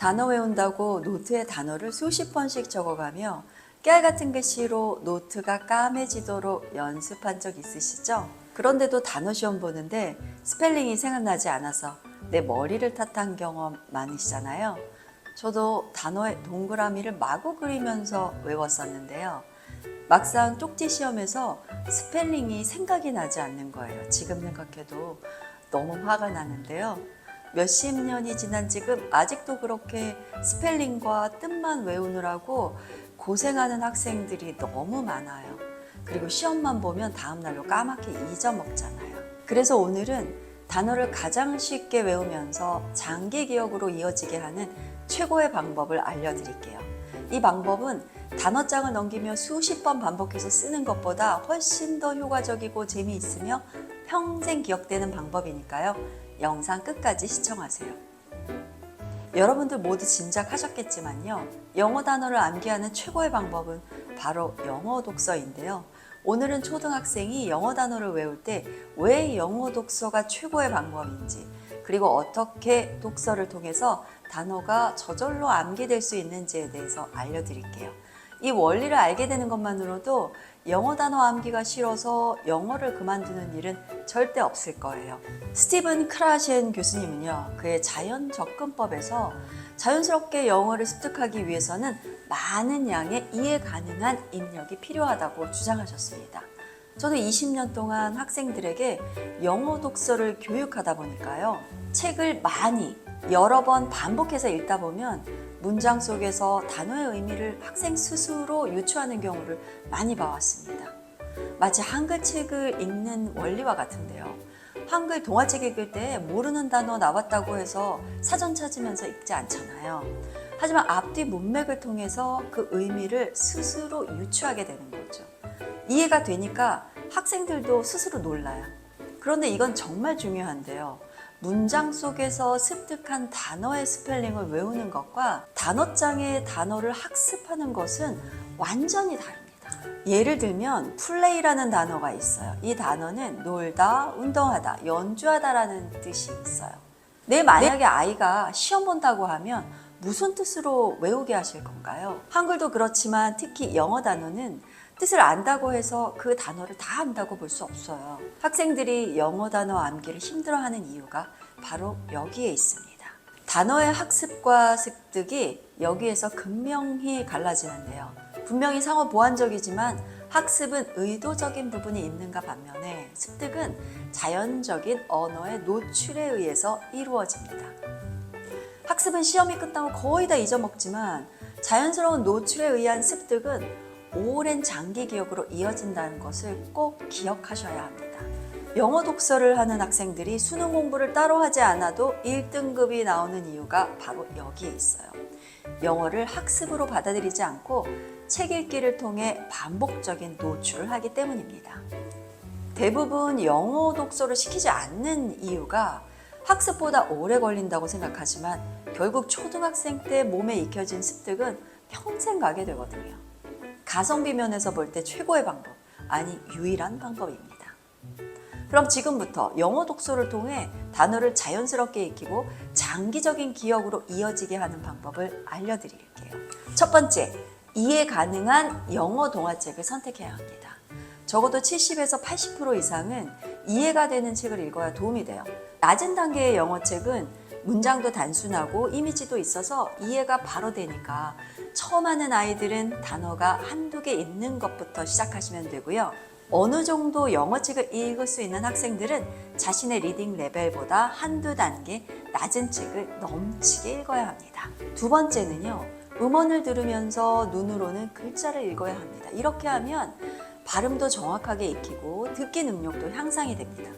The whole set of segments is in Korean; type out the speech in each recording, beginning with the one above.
단어 외운다고 노트에 단어를 수십 번씩 적어가며 깨알 같은 글씨로 노트가 까매지도록 연습한 적 있으시죠? 그런데도 단어 시험 보는데 스펠링이 생각나지 않아서 내 머리를 탓한 경험 많으시잖아요. 저도 단어의 동그라미를 마구 그리면서 외웠었는데요. 막상 쪽지 시험에서 스펠링이 생각이 나지 않는 거예요. 지금 생각해도 너무 화가 나는데요. 몇십 년이 지난 지금 아직도 그렇게 스펠링과 뜻만 외우느라고 고생하는 학생들이 너무 많아요. 그리고 시험만 보면 다음 날로 까맣게 잊어먹잖아요. 그래서 오늘은 단어를 가장 쉽게 외우면서 장기 기억으로 이어지게 하는 최고의 방법을 알려드릴게요. 이 방법은 단어장을 넘기며 수십 번 반복해서 쓰는 것보다 훨씬 더 효과적이고 재미있으며 평생 기억되는 방법이니까요. 영상 끝까지 시청하세요. 여러분들 모두 짐작하셨겠지만요. 영어 단어를 암기하는 최고의 방법은 바로 영어 독서인데요. 오늘은 초등학생이 영어 단어를 외울 때 왜 영어 독서가 최고의 방법인지, 그리고 어떻게 독서를 통해서 단어가 저절로 암기될 수 있는지에 대해서 알려드릴게요. 이 원리를 알게 되는 것만으로도 영어 단어 암기가 싫어서 영어를 그만두는 일은 절대 없을 거예요. 스티븐 크라시엔 교수님은요, 그의 자연 접근법에서 자연스럽게 영어를 습득하기 위해서는 많은 양의 이해 가능한 입력이 필요하다고 주장하셨습니다. 저도 20년 동안 학생들에게 영어 독서를 교육하다 보니까요, 책을 많이 여러 번 반복해서 읽다 보면 문장 속에서 단어의 의미를 학생 스스로 유추하는 경우를 많이 봐왔습니다. 마치 한글 책을 읽는 원리와 같은데요. 한글 동화책 읽을 때 모르는 단어 나왔다고 해서 사전 찾으면서 읽지 않잖아요. 하지만 앞뒤 문맥을 통해서 그 의미를 스스로 유추하게 되는 거죠. 이해가 되니까 학생들도 스스로 놀라요. 그런데 이건 정말 중요한데요. 문장 속에서 습득한 단어의 스펠링을 외우는 것과 단어장의 단어를 학습하는 것은 완전히 다릅니다. 예를 들면 플레이라는 단어가 있어요. 이 단어는 놀다, 운동하다, 연주하다라는 뜻이 있어요. 만약에 아이가 시험 본다고 하면 무슨 뜻으로 외우게 하실 건가요? 한글도 그렇지만 특히 영어 단어는 뜻을 안다고 해서 그 단어를 다 안다고 볼 수 없어요. 학생들이 영어 단어 암기를 힘들어하는 이유가 바로 여기에 있습니다. 단어의 학습과 습득이 여기에서 극명히 갈라지는데요. 분명히 상호 보완적이지만 학습은 의도적인 부분이 있는가 반면에 습득은 자연적인 언어의 노출에 의해서 이루어집니다. 학습은 시험이 끝나고 거의 다 잊어먹지만 자연스러운 노출에 의한 습득은 오랜 장기 기억으로 이어진다는 것을 꼭 기억하셔야 합니다. 영어 독서를 하는 학생들이 수능 공부를 따로 하지 않아도 1등급이 나오는 이유가 바로 여기에 있어요. 영어를 학습으로 받아들이지 않고 책 읽기를 통해 반복적인 노출을 하기 때문입니다. 대부분 영어 독서를 시키지 않는 이유가 학습보다 오래 걸린다고 생각하지만 결국 초등학생 때 몸에 익혀진 습득은 평생 가게 되거든요. 가성비 면에서 볼 때 최고의 방법, 아니 유일한 방법입니다. 그럼 지금부터 영어 독서를 통해 단어를 자연스럽게 익히고 장기적인 기억으로 이어지게 하는 방법을 알려드릴게요. 첫 번째, 이해 가능한 영어 동화책을 선택해야 합니다. 적어도 70에서 80% 이상은 이해가 되는 책을 읽어야 도움이 돼요. 낮은 단계의 영어책은 문장도 단순하고 이미지도 있어서 이해가 바로 되니까 처음 하는 아이들은 단어가 한두 개 있는 것부터 시작하시면 되고요. 어느 정도 영어책을 읽을 수 있는 학생들은 자신의 리딩 레벨보다 한두 단계 낮은 책을 넘치게 읽어야 합니다. 두 번째는요, 음원을 들으면서 눈으로는 글자를 읽어야 합니다. 이렇게 하면 발음도 정확하게 익히고 듣기 능력도 향상이 됩니다.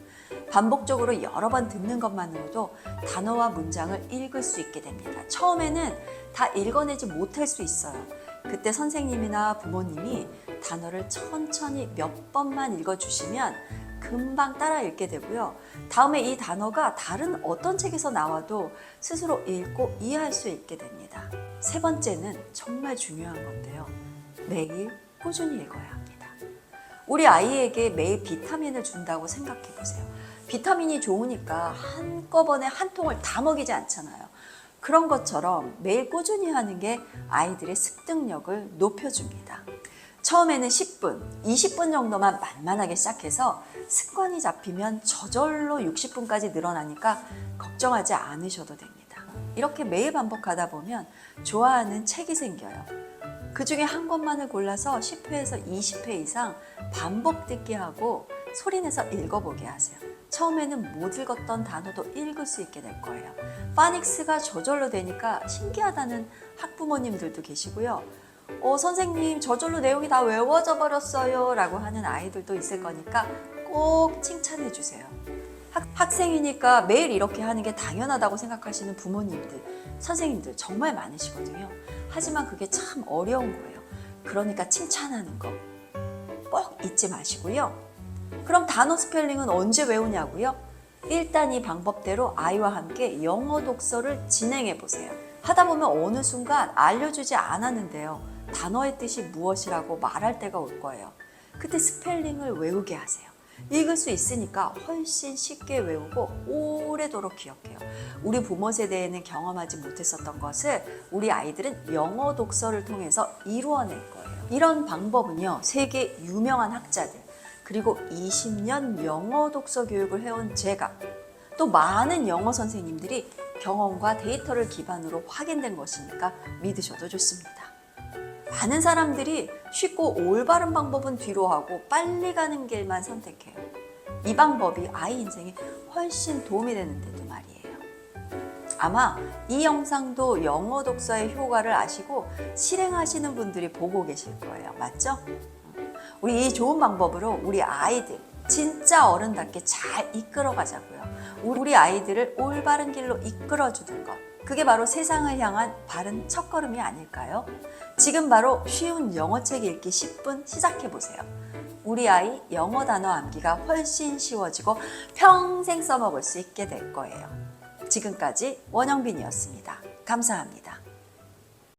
반복적으로 여러 번 듣는 것만으로도 단어와 문장을 읽을 수 있게 됩니다. 처음에는 다 읽어내지 못할 수 있어요. 그때 선생님이나 부모님이 단어를 천천히 몇 번만 읽어주시면 금방 따라 읽게 되고요. 다음에 이 단어가 다른 어떤 책에서 나와도 스스로 읽고 이해할 수 있게 됩니다. 세 번째는 정말 중요한 건데요. 매일 꾸준히 읽어야 합니다. 우리 아이에게 매일 비타민을 준다고 생각해 보세요. 비타민이 좋으니까 한꺼번에 한 통을 다 먹이지 않잖아요. 그런 것처럼 매일 꾸준히 하는 게 아이들의 습득력을 높여줍니다. 처음에는 10분, 20분 정도만 만만하게 시작해서 습관이 잡히면 저절로 60분까지 늘어나니까 걱정하지 않으셔도 됩니다. 이렇게 매일 반복하다 보면 좋아하는 책이 생겨요. 그 중에 한 권만을 골라서 10회에서 20회 이상 반복 듣기 하고 소리내서 읽어보게 하세요. 처음에는 못 읽었던 단어도 읽을 수 있게 될 거예요. 파닉스가 저절로 되니까 신기하다는 학부모님들도 계시고요. 선생님 저절로 내용이 다 외워져 버렸어요 라고 하는 아이들도 있을 거니까 꼭 칭찬해 주세요. 학생이니까 매일 이렇게 하는 게 당연하다고 생각하시는 부모님들, 선생님들 정말 많으시거든요. 하지만 그게 참 어려운 거예요. 그러니까 칭찬하는 거 꼭 잊지 마시고요. 그럼 단어 스펠링은 언제 외우냐고요? 일단 이 방법대로 아이와 함께 영어 독서를 진행해 보세요. 하다 보면 어느 순간 알려주지 않았는데요. 단어의 뜻이 무엇이라고 말할 때가 올 거예요. 그때 스펠링을 외우게 하세요. 읽을 수 있으니까 훨씬 쉽게 외우고 오래도록 기억해요. 우리 부모 세대에는 경험하지 못했었던 것을 우리 아이들은 영어 독서를 통해서 이루어낼 거예요. 이런 방법은요, 세계 유명한 학자들, 그리고 20년 영어 독서 교육을 해온 제가, 또 많은 영어 선생님들이 경험과 데이터를 기반으로 확인된 것이니까 믿으셔도 좋습니다. 많은 사람들이 쉽고 올바른 방법은 뒤로 하고 빨리 가는 길만 선택해요. 이 방법이 아이 인생에 훨씬 도움이 되는데도 말이에요. 아마 이 영상도 영어 독서의 효과를 아시고 실행하시는 분들이 보고 계실 거예요. 맞죠? 우리 이 좋은 방법으로 우리 아이들 진짜 어른답게 잘 이끌어 가자고요. 우리 아이들을 올바른 길로 이끌어 주는 것. 그게 바로 세상을 향한 바른 첫걸음이 아닐까요? 지금 바로 쉬운 영어책 읽기 10분 시작해보세요. 우리 아이 영어 단어 암기가 훨씬 쉬워지고 평생 써먹을 수 있게 될 거예요. 지금까지 원영빈이었습니다. 감사합니다.